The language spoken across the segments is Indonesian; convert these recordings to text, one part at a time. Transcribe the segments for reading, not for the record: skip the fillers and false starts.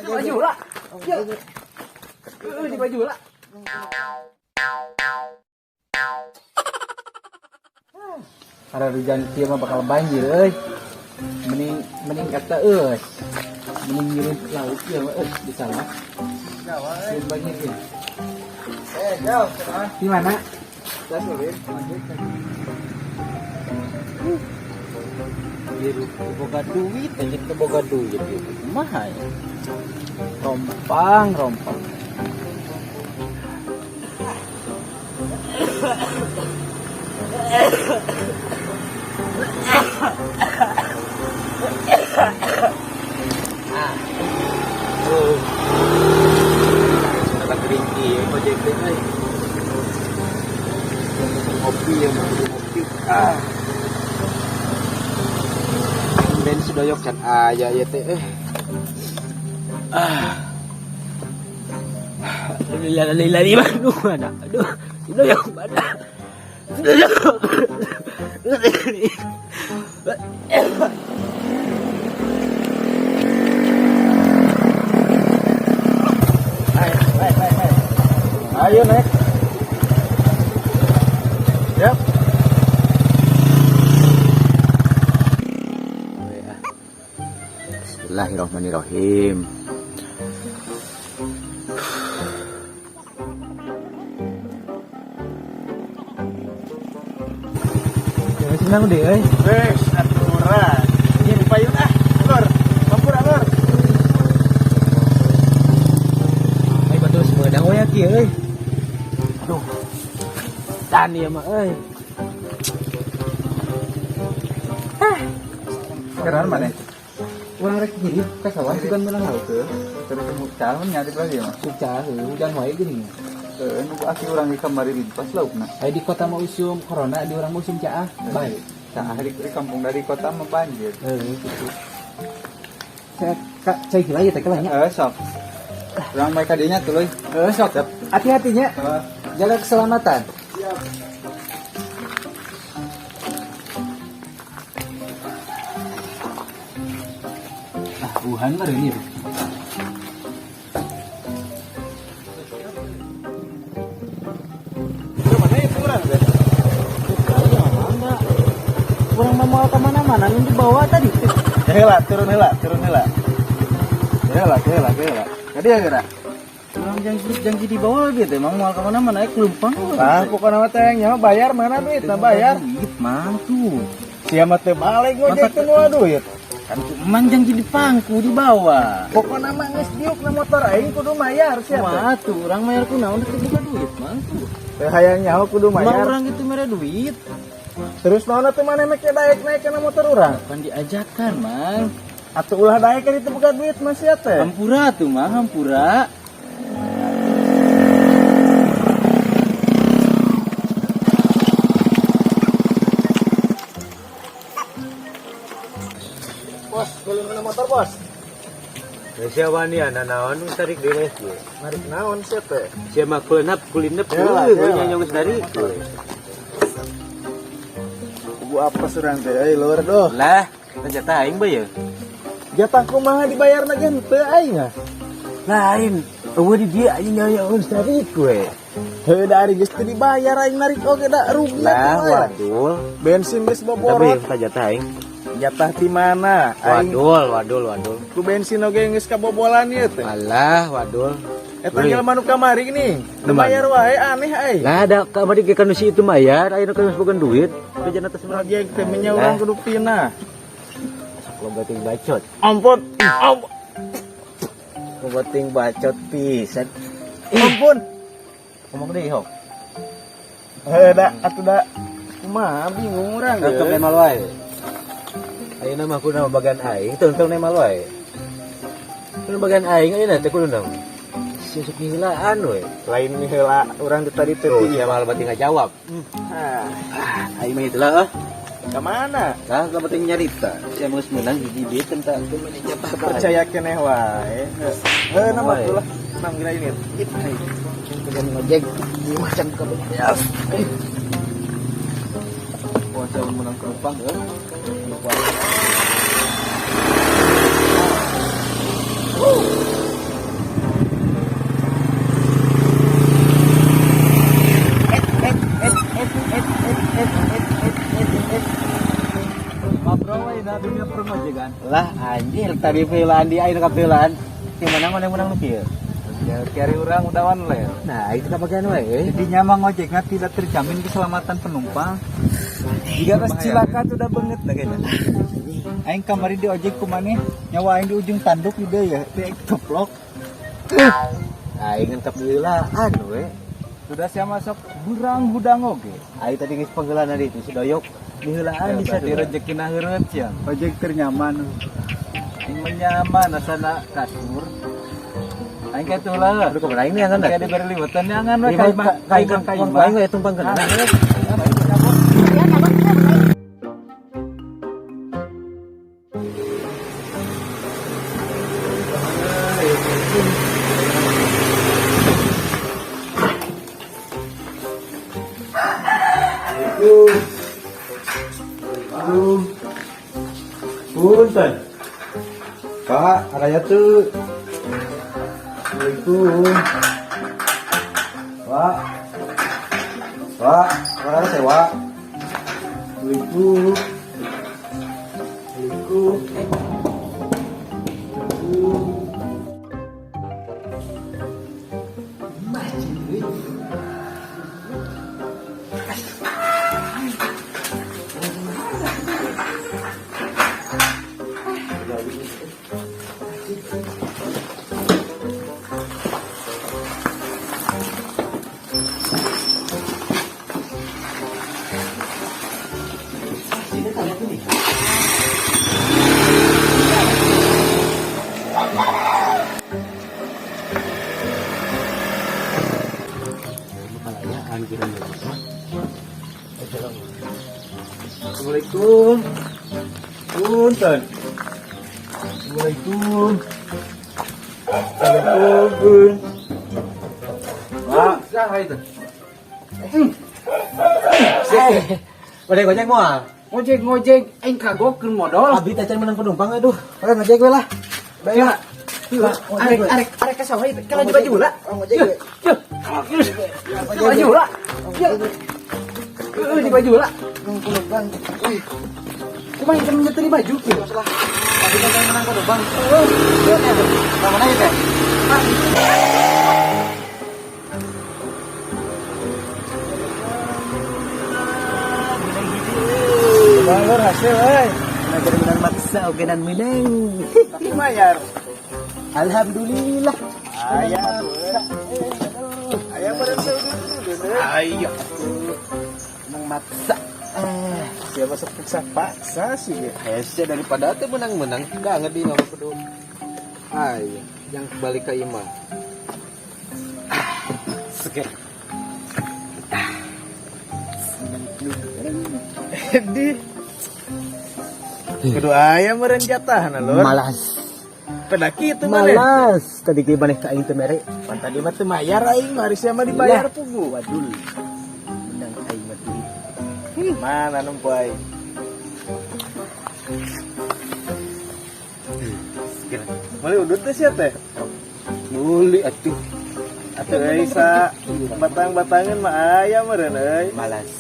Baju lah. Di baju lah. Karena hujan dia mah bakal banjir, mending kata mending ngirim ke laut ya mah bisa lah. Siapa banjir ini? Jauh. Di mana? Gas ulin. Biru boga duit, aja ke boga duit gitu. Kumaha ya? Rompang. Ada keringki, ojek deh. Kopi yang mau kopi. Ben sedoyok can aja ya teh. Lila di mana? Aduh, sedoyok mana? Sedoyok. Ayo naik. Yap. Bismillahirrahmanirrahim. Ya senang deh, Wes, aturan. Ini di payung Lor. Mampur, Lor. Ai betul semedang we kieu euy. Aduh. Dan ieu mah euy. Sekarang mana? Urang rek jadi ka sawah bukan menang laut teh. Terus kamu calon nyari lagi mah. Suca hujan wae geuning. Nu asli orang di kamari di pas laukna. Ai di kota mau usum corona di urang musim caah. Baik. Nah, di kampung dari kota mah banjir. Gitu. Saya cai gila ya teh lah. Sok. Urang bae kadinya tuh, Sok. Hati-hatinya. Jaga keselamatan. Siap. Wuhan mah ini. Mana itu urang teh? Kurang mau kemana-mana yang dibawa tadi. Turun heula. Heula. Kadi ya geura. Kurang janji dibawa gitu emang mau kemana-mana kelumpang. Ah, pokona mah teh nya bayar mana duit? Nah bayar. Duit mang tuh. Sia mah teh balik ngojek teh nu duit. Kan emang janji di pangku dibawa. Pokona mah geus diuk na motor aing kudu mayar sia teh. Wah tuh orang mayar kunaon teh buka duit mang tuh. Teh hayang nyaho kudu Emang mayar. orang itu mere duit. Terus naon atuh maneh make daek kana motor urang? Kan diajakan mang. Atuh ulah daek kan itu buka duit mah sia teh. Hampura tuh mang hampura. Bos, belum kena motor, Bos. Siapa nih anak naon tarik deres ye. Narik naon sia teh? Siapa kelenap kulinep Yalah, gue yalah. nyanyong dari gue. Kubu apa surang teh? Lur doh. Lah, ternyata aing bae. Jatah kumaha dibayar na gen teu aing ah. Lain, eueuh di dia aing nyanyong dari gue. Heuh dari geus teu dibayar aing narik oge da rugi Lah, atuh, aya. wadul. Bensin geus Tapi boborot. ternyata aing. Jatah di mana? Aing Wadul. ku bensin oge geus kabobolan ieu teh. Alah, wadul. Eta jelema nu kamari nih. Di mana? Bayar wae aneh ai. Lah ada kamari ke kan si itu mayar, ayeuna kan bukan duit. Kerjaan atas mana? Ojek teh nya urang kudu pina. Lo bating bacot. Ampun. Ampun. Bating bacot pisan. Ampun. Ngomong deui hok. Da atuh da. Kumaha bingung urang Tetep ge. nemal wae. Ayeuna mah kudu bagian aing, teu nemal wae. Kudu bagian aing ayeuna teh kudu naon. Susuk hilaan we. Lain heula urang teh tadi teh Tuh, dia malah bating ngajawab. Aing mah itulah Ka mana? Nah, gak penting nyarita. Saya mau menang di dia tentang temennya Pak. Percaya keneh wae. Nama tuh lah. Nam gila ini. Dengan ngojek di macam kamu ya. Wah, saya menang penumpang ya. Lah anjir tadi peulaan di air kapelan. Yang mana yang menang nu kieu? Ya kari orang udahan le. Nah, itu ka bagian we. Jadi nyamang ojeknya tidak terjamin keselamatan penumpang. Jika pas cilaka tuh udah banget nah kayaknya. Aing kamari di ojek kumane nyawa aing di ujung tanduk ide ya, teh keplok. Aing ngentep peulaan we. Sudah saya masuk burang hudang oge. Aing tadi geus penggelan di itu si doyok dihelaan bisa Bisa direjekina heureut ya. Ojek ternyaman. Aing mah nyaman asana kasur. Aing kitu lah. Aduh kemana ini angan Kayak dah. diberi liwetan angan we Kain kain we tumpang kana. Punten. Pak, raya tuh. Assalamualaikum. Pak. Pak, raya sewa. Assalamualaikum. Assalamualaikum. Assalamualaikum. Punten. Assalamualaikum. Assalamualaikum. Pak, Siapa itu? Pada gojek moal. Ngojek aing kagokkeun modal. Abi teh menang penumpang aduh. Pada ngojek we lah. Ya. Arek ka sawa itu. Ka laju baju lah. Ngojek we. Ka laju lah. Di baju lah. Penumpang. Kumaha yang nyetir baju kieu? Abi teh menang penumpang. Mana ya teh? Balor hasil euy. Ngajar menang maksa oge dan menang. Tapi mayar. Alhamdulillah. Ayah. Ayah pada dulu. Ayo. Menang maksa. Siapa sepaksa paksa sih ya. Hese daripada teh menang-menang banget di nomor kedua. Ayo, yang balik ke imah. Seger. Di. Kedua ayam meren jatah na lor. Malas. Pedaki itu mana? Malas. Tadi ge maneh ka aing teh mere. Pan tadi mah teu mayar aing, harusnya mah dibayar pugu. Wadul. Menang aing mah teh. Mana numpai? Seger. Mulai udut teh sia teh. Muli atuh. Atuh euy sa batang-batangan mah aya meureun euy. Malas.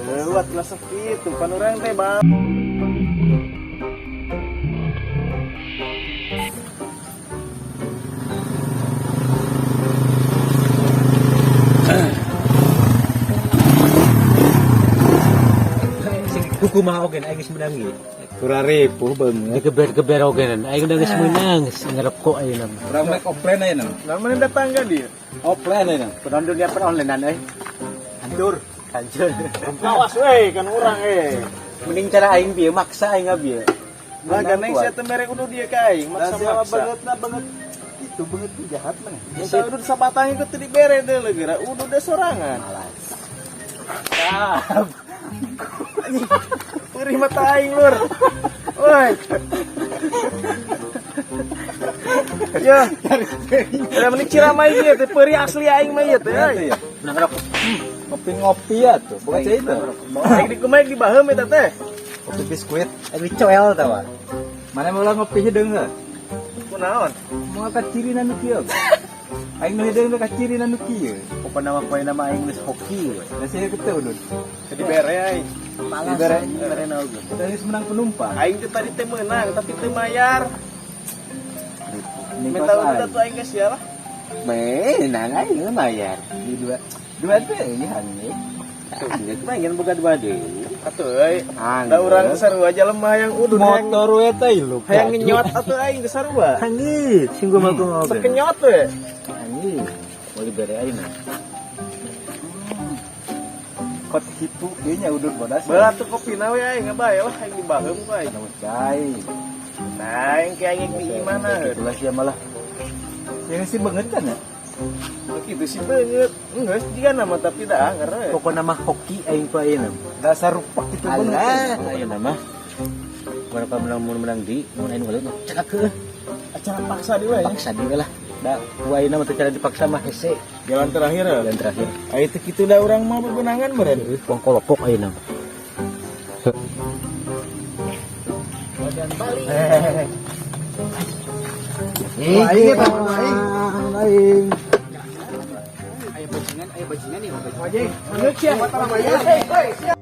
Lewat lah sakitu pan urang teh bang. Kuku mah oge aing geus menang ge. Kuraripuh banget. Geber-geber oge aing udah geus menang, ngerepko ayeuna mah. Urang make offline aja nang. Namanya datang gak dia? Offline aja nang. Penonton dia online-an euy. Hancur. Hancur. Awas weh kan urang Mending cara aing bieu maksa aing abi. Lah ganeng sia teh mere kudu dia ka aing maksa Lah, maksa. Banget itu banget jahat mana? Bisa udah sabatang ikut tadi bere deh lagi udah deh sorangan. Malas. Perih mata aing lur. Woi. Ya. Udah mending ciramai dia teh perih asli aing mah ieu teh. Benar Ngopi-ngopi ya tuh. Bukan cerita. Aing di kumaha di baheum eta teh. Kopi biskuit. Aing coel tah. Mana mau ngopi hideung heuh? Kunaon? Mau ka ciri na nu kieu? Aing nu hideung nu kaciri nu kieu. Pokoknya nama aing geus hoki. Da saya keteu Dun. Jadi bere aing. Bere naon. Dari menang penumpang. Aing teh tadi teh menang tapi teu mayar. Ini Minta udah tuh aing geus ya lah. menang aing mayar. Di dua teh ini hangi. Pengen boga dua deui. Atuh euy. Angger. Da urang sarua aja lemah yang udun Motor we teh lu. hayang ngenyot atuh aing geus sarua. Hangit, sing gua mau ngobrol. Sekenyot we. Anjing, boleh bere aing. Kot hitu ieu nya udut bodas. Berat tuh kopi na we aing bae lah aing dibaheum ku aing. Namun cai. Nah, aing ke aing di mana? Itulah sia malah. Yang sih banget kan ya? Kitu sih beungeut. Geus jiga nama tapi dah karena Pokoknya mah hoki aing ku ayeuna. Dasar rupak itu banget. ayeuna mah berapa menang di mun aing ulah cekak ke acara paksa di we. Paksa dia lah. Da ku ayeuna mah teu cara dipaksa mah hese. Jalan terakhir. Dan terakhir. Ai teh kitu da urang mah bebenangan meureun. Wong kolopok ayeuna. Bagian balik. Aing eta aing. Ayo bajingan nih. Ojek, menurut siapa?